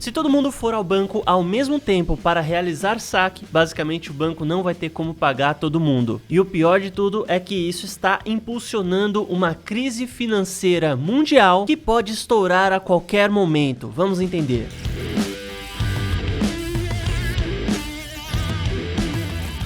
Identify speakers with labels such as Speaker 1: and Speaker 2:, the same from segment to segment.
Speaker 1: Se todo mundo for ao banco ao mesmo tempo para realizar saque, basicamente o banco não vai ter como pagar todo mundo. E o pior de tudo é que isso está impulsionando uma crise financeira mundial que pode estourar a qualquer momento. Vamos entender.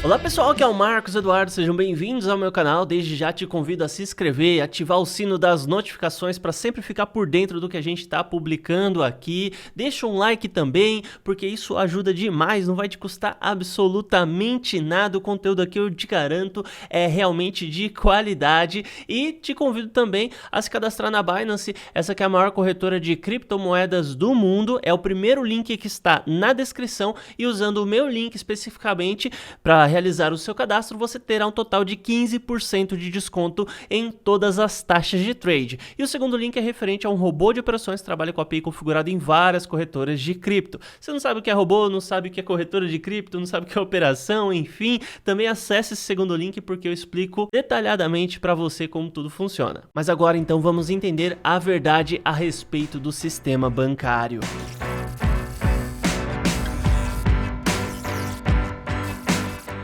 Speaker 1: Olá pessoal, aqui é o Marcos Eduardo, sejam bem-vindos ao meu canal. Desde já te convido a se inscrever e ativar o sino das notificações para sempre ficar por dentro do que a gente está publicando aqui. Deixa um like também, porque isso ajuda demais, não vai te custar absolutamente nada. O conteúdo aqui eu te garanto é realmente de qualidade. E te convido também a se cadastrar na Binance, essa que é a maior corretora de criptomoedas do mundo. É o primeiro link que está na descrição e usando o meu link especificamente para realizar o seu cadastro, você terá um total de 15% de desconto em todas as taxas de trade. E o segundo link é referente a um robô de operações que trabalha com a API configurado em várias corretoras de cripto. Você não sabe o que é robô, não sabe o que é corretora de cripto, não sabe o que é operação, enfim, também acesse esse segundo link porque eu explico detalhadamente para você como tudo funciona. Mas agora então vamos entender a verdade a respeito do sistema bancário.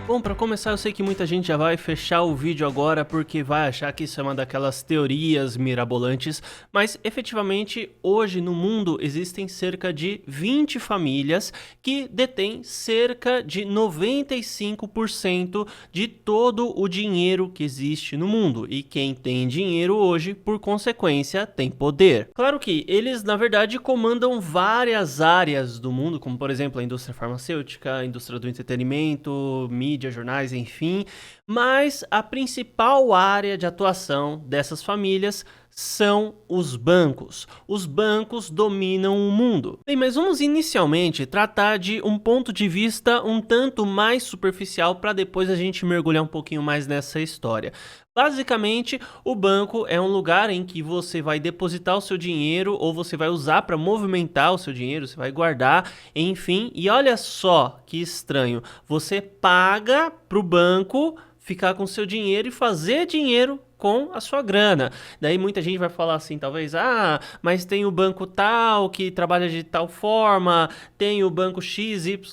Speaker 1: Bom, para começar, eu sei que muita gente já vai fechar o vídeo agora porque vai achar que isso é uma daquelas teorias mirabolantes, mas efetivamente hoje no mundo existem cerca de 20 famílias que detêm cerca de 95% de todo o dinheiro que existe no mundo. E quem tem dinheiro hoje, por consequência, tem poder. Claro que eles, na verdade, comandam várias áreas do mundo, como por exemplo a indústria farmacêutica, a indústria do entretenimento, mídia, jornais, enfim, mas a principal área de atuação dessas famílias são os bancos. Os bancos dominam o mundo. Bem, mas vamos inicialmente tratar de um ponto de vista um tanto mais superficial para depois a gente mergulhar um pouquinho mais nessa história. Basicamente, o banco é um lugar em que você vai depositar o seu dinheiro ou você vai usar para movimentar o seu dinheiro, você vai guardar, enfim. E olha só que estranho, você paga para o banco ficar com o seu dinheiro e fazer dinheiro com a sua grana. Daí muita gente vai falar assim, talvez, mas tem o banco tal que trabalha de tal forma, tem o banco XYZ,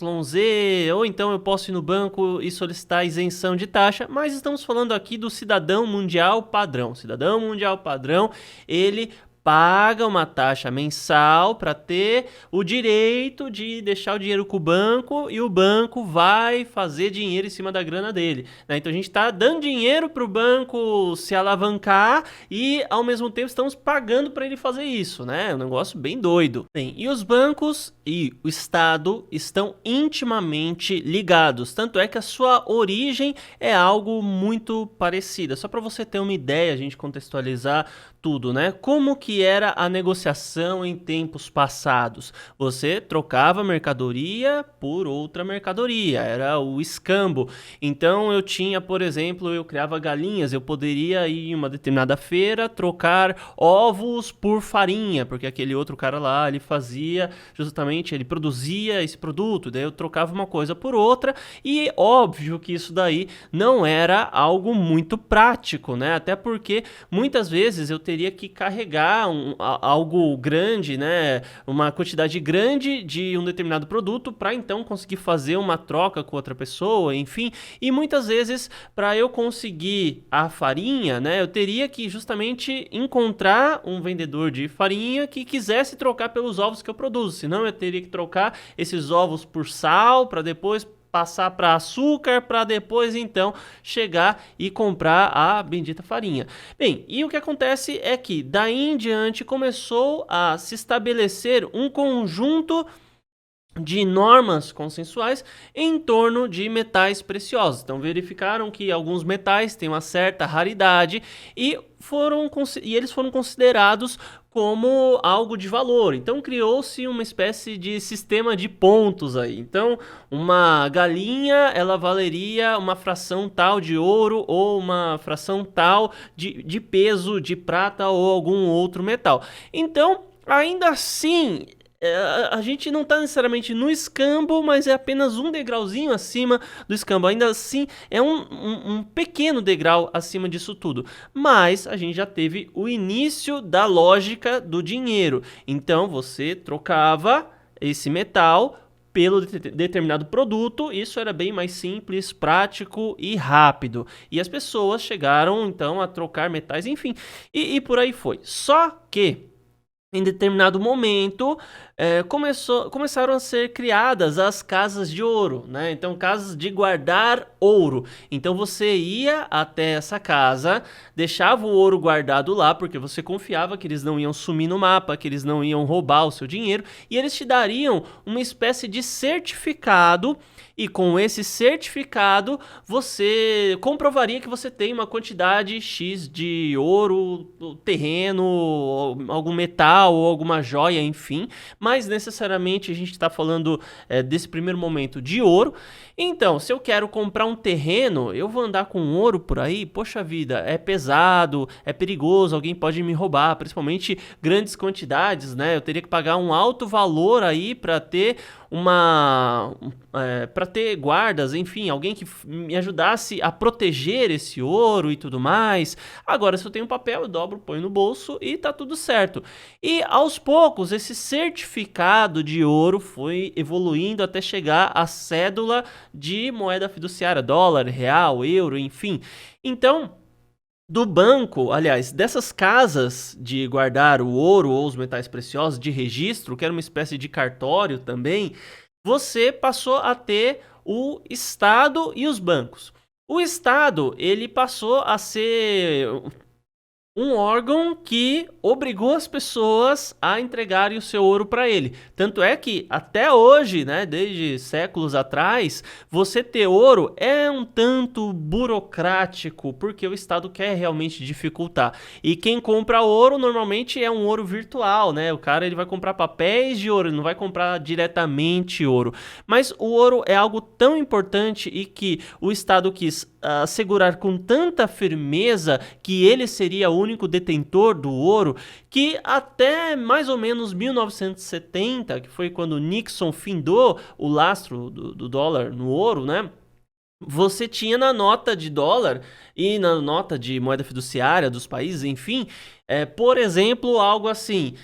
Speaker 1: ou então eu posso ir no banco e solicitar isenção de taxa, mas estamos falando aqui do cidadão mundial padrão. Cidadão mundial padrão, ele paga uma taxa mensal para ter o direito de deixar o dinheiro com o banco e o banco vai fazer dinheiro em cima da grana dele, né? Então a gente está dando dinheiro para o banco se alavancar e ao mesmo tempo estamos pagando para ele fazer isso, né? É um negócio bem doido. Bem, e os bancos e o Estado estão intimamente ligados, tanto é que a sua origem é algo muito parecida. Só para você ter uma ideia, a gente contextualizar tudo, né? Como que era a negociação em tempos passados? Você trocava mercadoria por outra mercadoria, era o escambo. Então eu tinha, por exemplo, eu criava galinhas, eu poderia ir em uma determinada feira trocar ovos por farinha, porque aquele outro cara lá, ele fazia justamente, ele produzia esse produto, daí eu trocava uma coisa por outra e óbvio que isso daí não era algo muito prático, né? Até porque muitas vezes eu teria que carregar algo grande, né? Uma quantidade grande de um determinado produto para então conseguir fazer uma troca com outra pessoa, enfim. E muitas vezes para eu conseguir a farinha, né? Eu teria que justamente encontrar um vendedor de farinha que quisesse trocar pelos ovos que eu produzo, senão eu teria que trocar esses ovos por sal para depois passar para açúcar, para depois então chegar e comprar a bendita farinha. Bem, e o que acontece é que daí em diante começou a se estabelecer um conjunto de normas consensuais em torno de metais preciosos. Então verificaram que alguns metais têm uma certa raridade e eles foram considerados como algo de valor. Então criou-se uma espécie de sistema de pontos aí. Então uma galinha, ela valeria uma fração tal de ouro ou uma fração tal de peso de prata ou algum outro metal. Então, ainda assim, a gente não está necessariamente no escambo, mas é apenas um degrauzinho acima do escambo. Ainda assim, é um pequeno degrau acima disso tudo. Mas a gente já teve o início da lógica do dinheiro. Então, você trocava esse metal pelo determinado produto. Isso era bem mais simples, prático e rápido. E as pessoas chegaram, então, a trocar metais, enfim, e por aí foi. Só que em determinado momento, começaram a ser criadas as casas de ouro, né? Então, casas de guardar ouro. Então, você ia até essa casa, deixava o ouro guardado lá, porque você confiava que eles não iam sumir no mapa, que eles não iam roubar o seu dinheiro, e eles te dariam uma espécie de certificado. E com esse certificado, você comprovaria que você tem uma quantidade X de ouro, terreno, algum metal ou alguma joia, enfim. Mas necessariamente a gente está falando desse primeiro momento de ouro. Então, se eu quero comprar um terreno, eu vou andar com ouro por aí? Poxa vida, é pesado, é perigoso, alguém pode me roubar, principalmente grandes quantidades, né? Eu teria que pagar um alto valor aí para ter para ter guardas, enfim, alguém que me ajudasse a proteger esse ouro e tudo mais. Agora, se eu tenho papel, eu dobro, ponho no bolso e tá tudo certo. E aos poucos, esse certificado de ouro foi evoluindo até chegar à cédula de moeda fiduciária, dólar, real, euro, enfim. Então, do banco, aliás, dessas casas de guardar o ouro ou os metais preciosos de registro, que era uma espécie de cartório também, você passou a ter o Estado e os bancos. O Estado, ele passou a ser um órgão que obrigou as pessoas a entregarem o seu ouro para ele. Tanto é que até hoje, né, desde séculos atrás, você ter ouro é um tanto burocrático, porque o Estado quer realmente dificultar. E quem compra ouro normalmente é um ouro virtual, né? O cara ele vai comprar papéis de ouro, ele não vai comprar diretamente ouro. Mas o ouro é algo tão importante e que o Estado quis assegurar com tanta firmeza que ele seria o único detentor do ouro, que até mais ou menos 1970, que foi quando Nixon findou o lastro do dólar no ouro, né? Você tinha na nota de dólar e na nota de moeda fiduciária dos países, enfim, por exemplo, algo assim,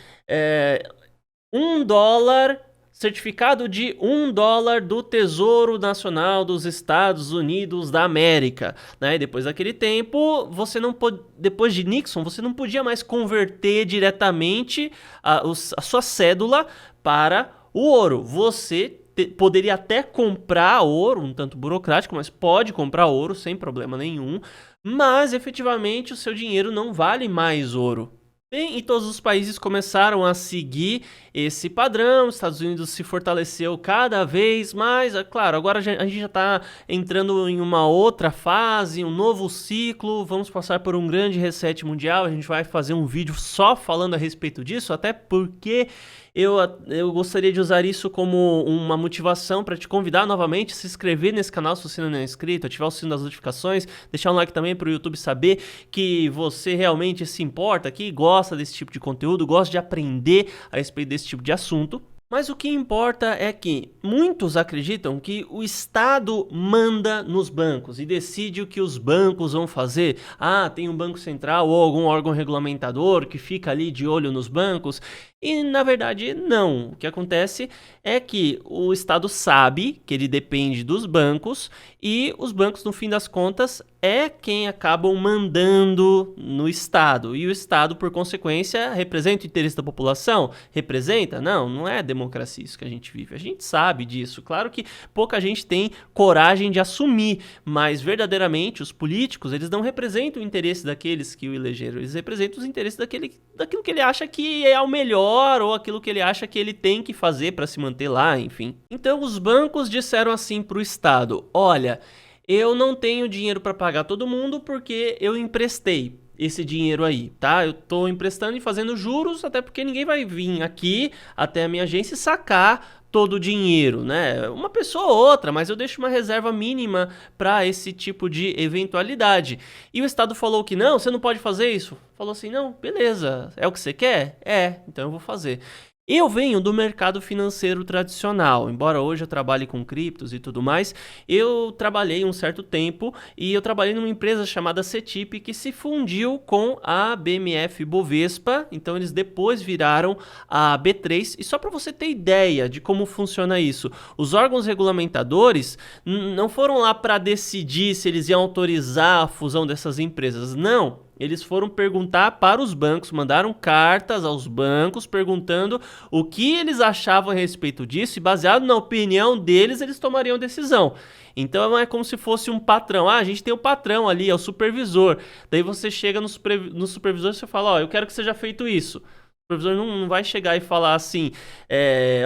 Speaker 1: $1, certificado de $1 do Tesouro Nacional dos Estados Unidos da América, né? E depois daquele tempo, você não pode, depois de Nixon, você não podia mais converter diretamente a sua cédula para o ouro. Você poderia até comprar ouro, um tanto burocrático, mas pode comprar ouro sem problema nenhum, mas efetivamente o seu dinheiro não vale mais ouro. Bem, e todos os países começaram a seguir esse padrão, os Estados Unidos se fortaleceu cada vez mais, claro, agora a gente já está entrando em uma outra fase, um novo ciclo, vamos passar por um grande reset mundial, a gente vai fazer um vídeo só falando a respeito disso, até porque eu gostaria de usar isso como uma motivação para te convidar novamente a se inscrever nesse canal se você não é inscrito, ativar o sino das notificações, deixar um like também para o YouTube saber que você realmente se importa, que gosta desse tipo de conteúdo, gosta de aprender a respeito desse tipo de assunto. Mas o que importa é que muitos acreditam que o Estado manda nos bancos e decide o que os bancos vão fazer. Ah, tem um banco central ou algum órgão regulamentador que fica ali de olho nos bancos. E na verdade não. O que acontece é que o Estado sabe que ele depende dos bancos e os bancos, no fim das contas, é quem acabam mandando no Estado. E o Estado, por consequência, representa o interesse da população? Representa? Não, não é democracia isso que a gente vive. A gente sabe disso. Claro que pouca gente tem coragem de assumir, mas verdadeiramente os políticos, eles não representam o interesse daqueles que o elegeram. Eles representam os interesses daquilo que ele acha que é o melhor ou aquilo que ele acha que ele tem que fazer para se manter lá, enfim. Então os bancos disseram assim para o Estado: olha, eu não tenho dinheiro para pagar todo mundo porque eu emprestei esse dinheiro aí, tá? Eu tô emprestando e fazendo juros, até porque ninguém vai vir aqui até a minha agência e sacar todo o dinheiro, né? Uma pessoa ou outra, mas eu deixo uma reserva mínima para esse tipo de eventualidade. E o Estado falou que não, você não pode fazer isso. Falou assim, não, beleza, é o que você quer? É, então eu vou fazer. Eu venho do mercado financeiro tradicional, embora hoje eu trabalhe com criptos e tudo mais, eu trabalhei um certo tempo e eu trabalhei numa empresa chamada CETIP que se fundiu com a BMF Bovespa, então eles depois viraram a B3. E só para você ter ideia de como funciona isso, os órgãos regulamentadores não foram lá para decidir se eles iam autorizar a fusão dessas empresas, não. Eles foram perguntar para os bancos, mandaram cartas aos bancos perguntando o que eles achavam a respeito disso e, baseado na opinião deles, eles tomariam decisão. Então é como se fosse um patrão. Ah, a gente tem o patrão ali, é o supervisor. Daí você chega no supervisor e você fala, ó, eu quero que seja feito isso. O supervisor não vai chegar e falar assim,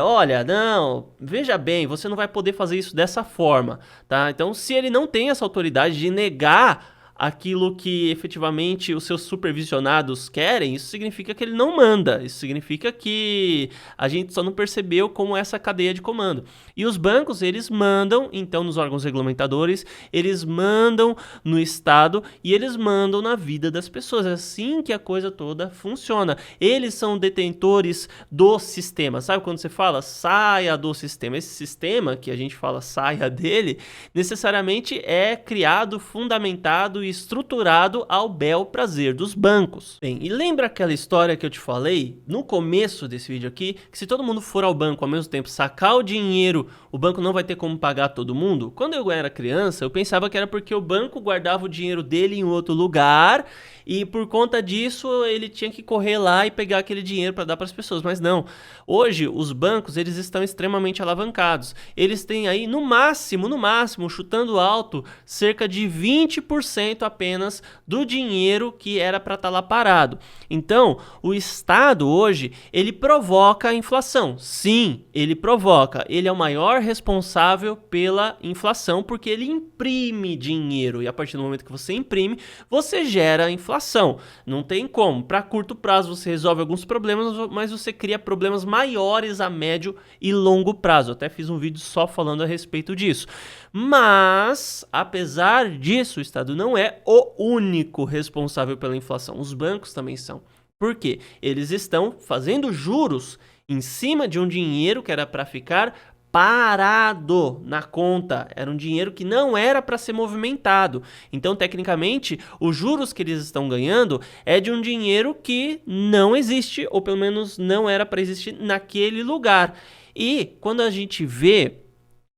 Speaker 1: olha, não, veja bem, você não vai poder fazer isso dessa forma, tá? Então, se ele não tem essa autoridade de negar aquilo que efetivamente os seus supervisionados querem, isso significa que ele não manda, isso significa que a gente só não percebeu como essa cadeia de comando. E os bancos, eles mandam, então, nos órgãos regulamentadores, eles mandam no Estado e eles mandam na vida das pessoas. É assim que a coisa toda funciona. Eles são detentores do sistema. Sabe quando você fala saia do sistema? Esse sistema que a gente fala saia dele, necessariamente é criado, fundamentado e estruturado ao bel prazer dos bancos. Bem, e lembra aquela história que eu te falei no começo desse vídeo aqui, que se todo mundo for ao banco ao mesmo tempo sacar o dinheiro, o banco não vai ter como pagar todo mundo? Quando eu era criança, eu pensava que era porque o banco guardava o dinheiro dele em outro lugar e por conta disso ele tinha que correr lá e pegar aquele dinheiro para dar para as pessoas, mas não. Hoje os bancos, eles estão extremamente alavancados. Eles têm aí no máximo, chutando alto, cerca de 20% apenas do dinheiro que era para estar lá parado. Então, o Estado hoje, ele provoca a inflação. Sim, ele provoca. Ele é o maior responsável pela inflação porque ele imprime dinheiro e a partir do momento que você imprime, você gera inflação. Não tem como. Para curto prazo você resolve alguns problemas, mas você cria problemas maiores a médio e longo prazo. Eu até fiz um vídeo só falando a respeito disso. Mas, apesar disso, o Estado não é o único responsável pela inflação. Os bancos também são. Por quê? Eles estão fazendo juros em cima de um dinheiro que era para ficar parado na conta, era um dinheiro que não era para ser movimentado. Então, tecnicamente, os juros que eles estão ganhando é de um dinheiro que não existe, ou pelo menos não era para existir naquele lugar. E quando a gente vê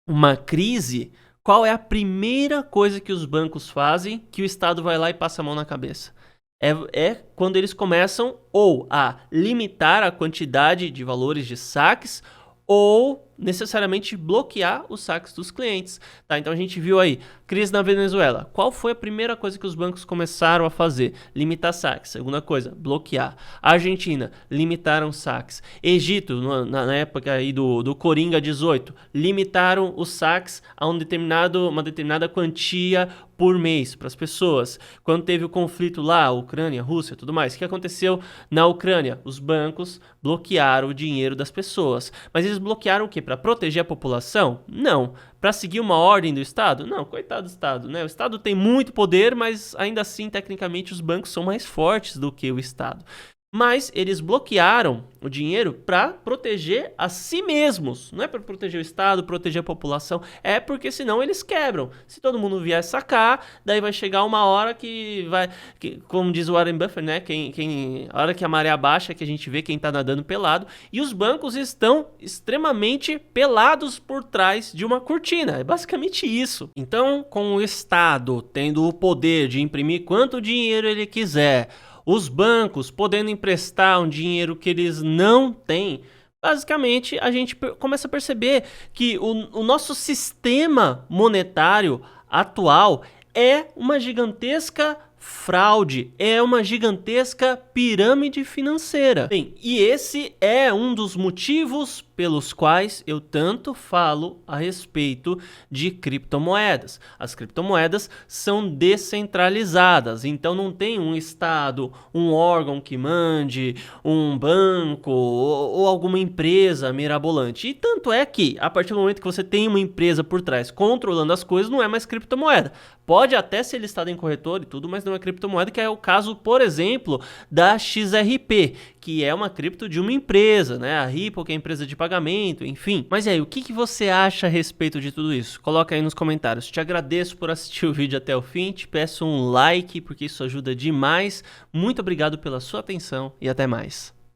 Speaker 1: uma crise, qual é a primeira coisa que os bancos fazem que o Estado vai lá e passa a mão na cabeça? É quando eles começam ou a limitar a quantidade de valores de saques ou necessariamente bloquear os saques dos clientes, tá? Então a gente viu aí, crise na Venezuela. Qual foi a primeira coisa que os bancos começaram a fazer? Limitar saques. Segunda coisa, bloquear. Argentina, limitaram saques. Egito, na época aí do Coringa 18, limitaram os saques a uma determinada quantia por mês para as pessoas. Quando teve o conflito lá, Ucrânia, Rússia, tudo mais, o que aconteceu na Ucrânia? Os bancos bloquearam o dinheiro das pessoas. Mas eles bloquearam o quê? Para proteger a população? Não. Para seguir uma ordem do Estado? Não, coitado do Estado, né? O Estado tem muito poder, mas ainda assim, tecnicamente, os bancos são mais fortes do que o Estado. Mas eles bloquearam o dinheiro para proteger a si mesmos. Não é para proteger o Estado, proteger a população. É porque senão eles quebram. Se todo mundo vier sacar, daí vai chegar uma hora que vai... como diz o Warren Buffett, né? A hora que a maré baixa, que a gente vê quem está nadando pelado. E os bancos estão extremamente pelados por trás de uma cortina. É basicamente isso. Então, com o Estado tendo o poder de imprimir quanto dinheiro ele quiser, os bancos podendo emprestar um dinheiro que eles não têm, basicamente a gente começa a perceber que o nosso sistema monetário atual é uma gigantesca fraude, é uma gigantesca pirâmide financeira. Bem, e esse é um dos motivos pelos quais eu tanto falo a respeito de criptomoedas. As criptomoedas são descentralizadas, então não tem um estado, um órgão que mande, um banco ou alguma empresa mirabolante. E tanto é que, a partir do momento que você tem uma empresa por trás controlando as coisas, não é mais criptomoeda. Pode até ser listado em corretor e tudo, mas uma criptomoeda, que é o caso, por exemplo, da XRP, que é uma cripto de uma empresa, né? A Ripple, que é a empresa de pagamento, enfim. Mas e aí, o que você acha a respeito de tudo isso? Coloca aí nos comentários. Te agradeço por assistir o vídeo até o fim, te peço um like, porque isso ajuda demais. Muito obrigado pela sua atenção e até mais.